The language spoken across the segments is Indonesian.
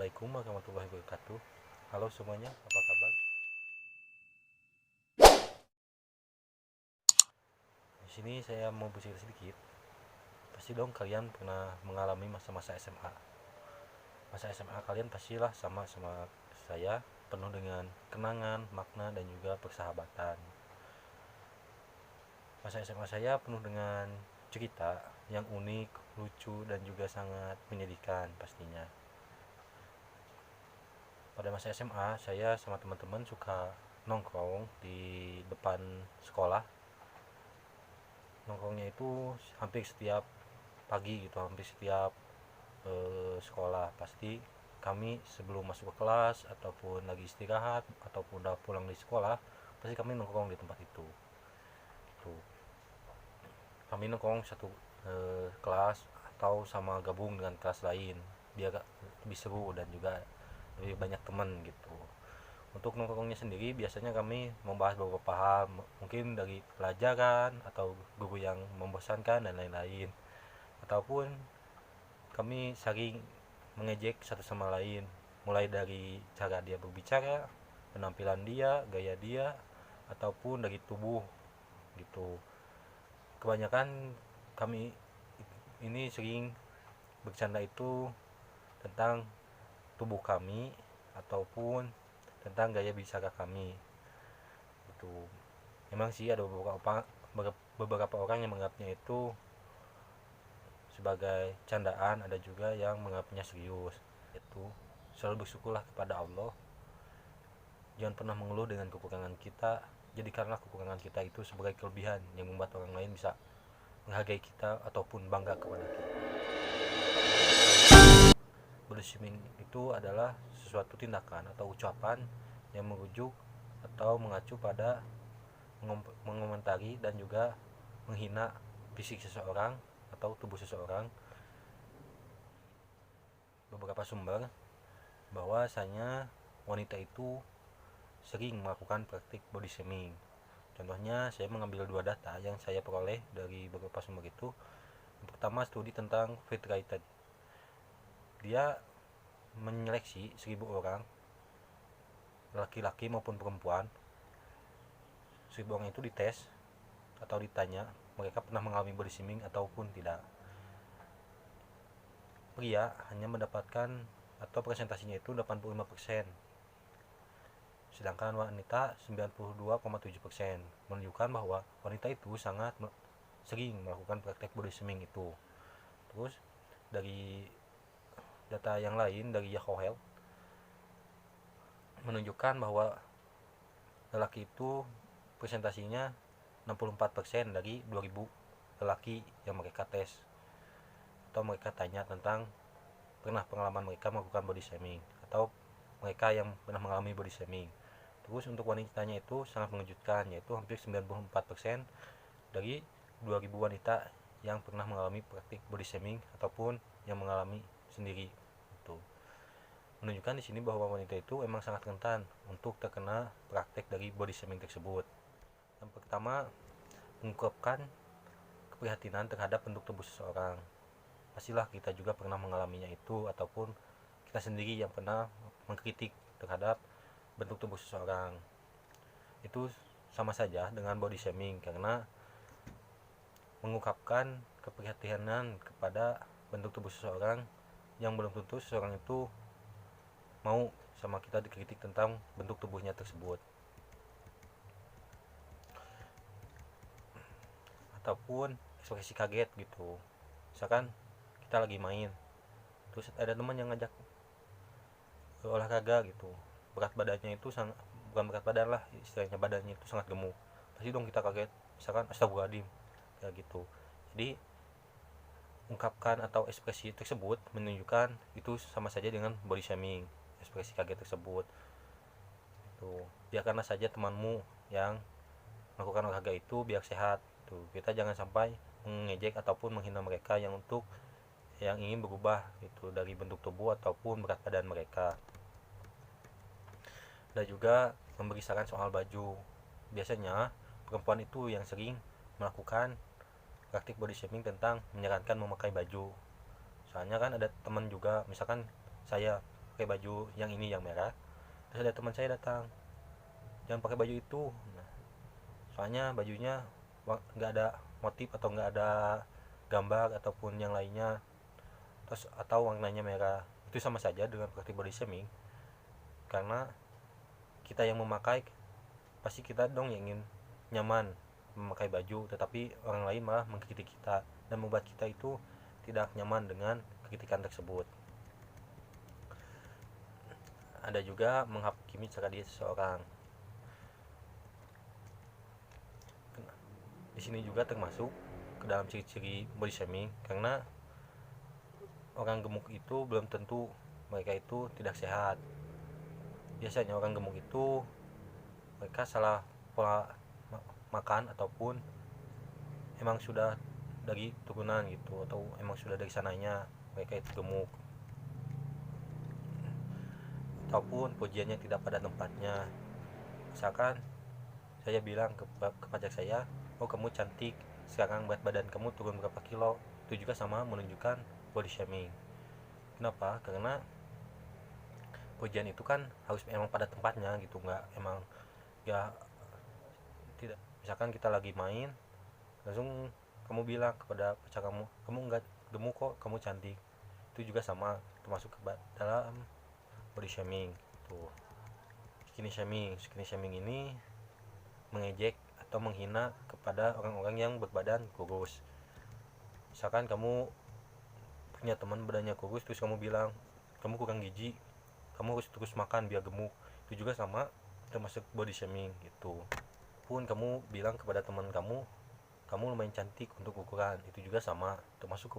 Assalamualaikum warahmatullahi wabarakatuh. Halo semuanya, apa kabar? Di sini saya mau bercerita sedikit. Pasti dong kalian pernah mengalami masa-masa SMA. Masa SMA kalian pastilah sama saya, penuh dengan kenangan, makna dan juga persahabatan. Masa SMA saya penuh dengan cerita yang unik, lucu dan juga sangat menyedihkan pastinya. Pada masa SMA, saya sama teman-teman suka nongkrong di depan sekolah. Nongkrongnya itu hampir setiap pagi gitu, hampir setiap sekolah pasti kami sebelum masuk ke kelas ataupun lagi istirahat ataupun udah pulang di sekolah, pasti kami nongkrong di tempat itu. Tuh, kami nongkrong satu kelas atau sama gabung dengan kelas lain biar lebih seru dan juga lebih banyak teman gitu. Untuk nongkrongnya sendiri biasanya kami membahas beberapa hal, mungkin dari pelajaran atau guru yang membosankan dan lain-lain, ataupun kami saling mengejek satu sama lain, mulai dari cara dia berbicara, penampilan dia, gaya dia, ataupun dari tubuh gitu. Kebanyakan kami ini sering bercanda itu tentang tubuh kami ataupun tentang gaya bicara kami itu. Memang sih ada beberapa orang yang menganggapnya itu sebagai candaan, ada juga yang menganggapnya serius. Itu selalu bersyukurlah kepada Allah, jangan pernah mengeluh dengan kekurangan kita, jadikanlah kekurangan kita itu sebagai kelebihan yang membuat orang lain bisa menghargai kita ataupun bangga kepada kita. Body shaming itu adalah suatu tindakan atau ucapan yang merujuk atau mengacu pada mengomentari dan juga menghina fisik seseorang atau tubuh seseorang. Beberapa sumber bahwasanya wanita itu sering melakukan praktik body shaming. Contohnya, saya mengambil dua data yang saya peroleh dari beberapa sumber itu. Yang pertama, studi tentang Fit Rated. Dia menyeleksi 1000 orang, laki-laki maupun perempuan. 1000 orang itu dites atau ditanya mereka pernah mengalami body shaming ataupun tidak. Pria hanya mendapatkan atau presentasinya itu 85%, sedangkan wanita 92,7%, menunjukkan bahwa wanita itu sangat sering melakukan praktek body shaming itu. Terus dari data yang lain dari Yahoo Health menunjukkan bahwa lelaki itu presentasinya 64% dari 2000 lelaki yang mereka tes atau mereka tanya tentang pengalaman mereka melakukan body shaming atau mereka yang pernah mengalami body shaming. Terus untuk wanitanya itu sangat mengejutkan, yaitu hampir 94% dari 2000 wanita yang pernah mengalami praktik body shaming ataupun yang mengalami sendiri. Itu menunjukkan di sini bahwa wanita itu emang sangat rentan untuk terkena praktik dari body shaming tersebut. Yang pertama, mengungkapkan keprihatinan terhadap bentuk tubuh seseorang. Pastilah kita juga pernah mengalaminya itu, ataupun kita sendiri yang pernah mengkritik terhadap bentuk tubuh seseorang. Itu sama saja dengan body shaming, karena mengungkapkan keprihatinan kepada bentuk tubuh seseorang yang belum tentu seseorang itu mau sama kita dikritik tentang bentuk tubuhnya tersebut. Ataupun ekspresi kaget gitu, misalkan kita lagi main terus ada teman yang ngajak olahraga gitu, berat badannya itu sangat, bukan berat badan lah istilahnya, badannya itu sangat gemuk, pasti dong kita kaget, misalkan astagfirullahaladzim kayak gitu. Jadi ungkapkan atau ekspresi tersebut menunjukkan itu sama saja dengan body shaming, ekspresi kaget tersebut. Tuh, biarkanlah saja temanmu yang melakukan olahraga itu biar sehat. Tuh, kita jangan sampai mengejek ataupun menghina mereka yang ingin berubah itu dari bentuk tubuh ataupun berat badan mereka. Dan juga memberi saran soal baju. Biasanya perempuan itu yang sering melakukan praktik body shaming tentang menyarankan memakai baju. Soalnya kan ada teman juga, misalkan saya pakai baju yang ini yang merah. Terus ada teman saya datang, jangan pakai baju itu. Nah, soalnya bajunya nggak ada motif atau nggak ada gambar ataupun yang lainnya, terus atau warnanya merah. Itu sama saja dengan praktik body shaming, karena kita yang memakai pasti kita dong yang ingin nyaman memakai baju, tetapi orang lain malah mengkritik kita dan membuat kita itu tidak nyaman dengan kritikan tersebut. Ada juga menghakimi cara dia seseorang. Di sini juga termasuk ke dalam ciri-ciri body shaming, karena orang gemuk itu belum tentu mereka itu tidak sehat. Biasanya orang gemuk itu mereka salah pola makan ataupun emang sudah dari turunan gitu, atau emang sudah dari sananya mereka itu gemuk, ataupun pujiannya tidak pada tempatnya. Misalkan saya bilang ke pacar saya, oh kamu cantik, sekarang berat badan kamu turun berapa kilo, itu juga sama menunjukkan body shaming. Kenapa? Karena pujian itu kan harus emang pada tempatnya gitu, nggak emang ya tidak. Misalkan kita lagi main langsung kamu bilang kepada pacar kamu, kamu nggak gemuk kok, kamu cantik, itu juga sama termasuk dalam body shaming. Tuh, skinny shaming ini mengejek atau menghina kepada orang-orang yang berbadan kurus. Misalkan kamu punya teman badannya kurus, terus kamu bilang kamu kurang gizi, kamu harus terus makan biar gemuk, itu juga sama termasuk body shaming gitu. Pun kamu bilang kepada teman kamu, kamu lumayan cantik untuk ukuran, itu juga sama termasuk ke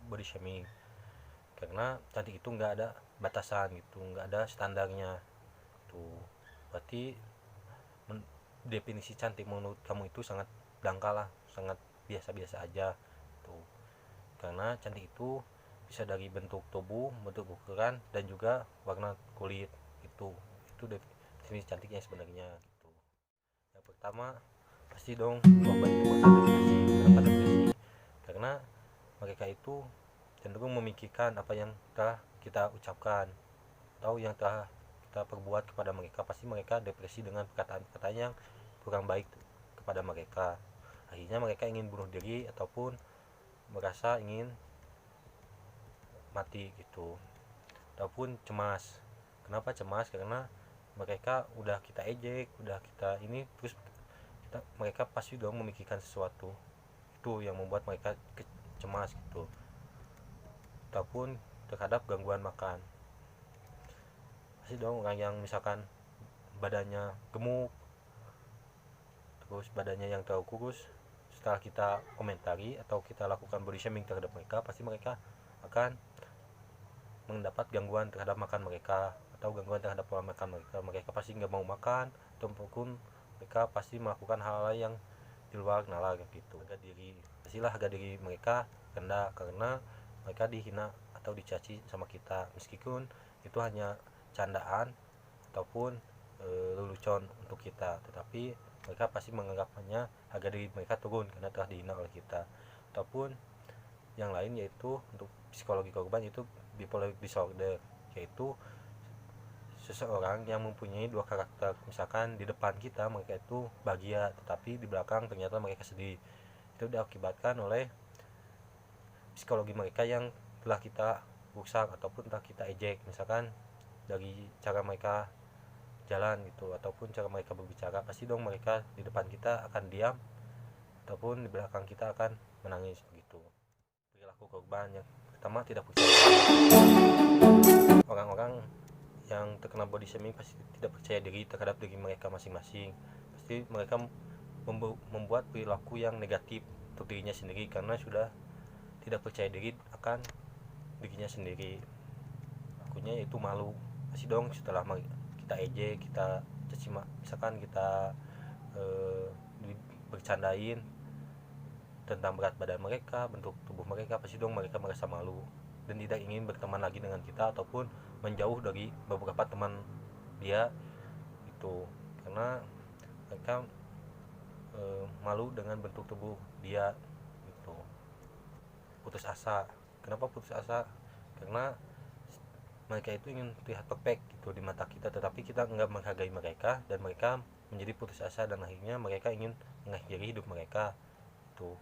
body shaming, karena cantik itu nggak ada batasan gitu, nggak ada standarnya tuh. Berarti definisi cantik menurut kamu itu sangat dangkal lah, sangat biasa-biasa aja tuh. Karena cantik itu bisa dari bentuk tubuh, bentuk ukuran, dan juga warna kulit. Itu definisi cantiknya sebenarnya gitu. Yang pertama pasti dong korban itu merasa depresi. Kenapa depresi? Karena mereka itu cenderung memikirkan apa yang telah kita ucapkan atau yang telah kita perbuat kepada mereka. Pasti mereka depresi dengan perkataan-perkataan yang kurang baik kepada mereka. Akhirnya mereka ingin bunuh diri ataupun merasa ingin mati gitu, ataupun cemas. Kenapa cemas? Karena mereka udah kita ejek, udah kita ini, terus mereka pasti dong memikirkan sesuatu, itu yang membuat mereka cemas gitu. Ataupun terhadap gangguan makan, pasti dong orang yang misalkan badannya gemuk terus badannya yang terlalu kurus, setelah kita komentari atau kita lakukan body shaming terhadap mereka, pasti mereka akan mendapat gangguan terhadap makan mereka atau gangguan terhadap pola makan mereka. Mereka pasti nggak mau makan, ataupun mereka pasti melakukan hal-hal yang di luar nalar gitu. Harga diri mereka rendah karena mereka dihina atau dicaci sama kita, meskipun itu hanya candaan ataupun lelucon untuk kita, tetapi mereka pasti menganggapnya harga diri mereka turun karena telah dihina oleh kita. Ataupun yang lain yaitu untuk psikologi korban, itu bipolar disorder, yaitu seseorang yang mempunyai dua karakter. Misalkan di depan kita mereka itu bahagia, tetapi di belakang ternyata mereka sedih. Itu diakibatkan oleh psikologi mereka yang telah kita rusak ataupun telah kita ejek. Misalkan dari cara mereka jalan gitu, ataupun cara mereka berbicara, pasti dong mereka di depan kita akan diam ataupun di belakang kita akan menangis gitu. Perilaku korban yang pertama, tidak percaya. Orang-orang yang terkena body shaming pasti tidak percaya diri terhadap diri mereka masing-masing. Pasti mereka membuat perilaku yang negatif untuk dirinya sendiri karena sudah tidak percaya diri akan dirinya sendiri. Akunya yaitu malu. Pasti dong setelah kita ejek, kita caci, misalkan kita bercandain tentang berat badan mereka, bentuk tubuh mereka, pasti dong mereka merasa malu dan tidak ingin berteman lagi dengan kita ataupun menjauh dari beberapa teman dia itu, karena mereka malu dengan bentuk tubuh dia gitu. Putus asa. Kenapa putus asa? Karena mereka itu ingin terlihat perfect gitu di mata kita, tetapi kita enggak menghargai mereka dan mereka menjadi putus asa dan akhirnya mereka ingin mengakhiri hidup mereka itu.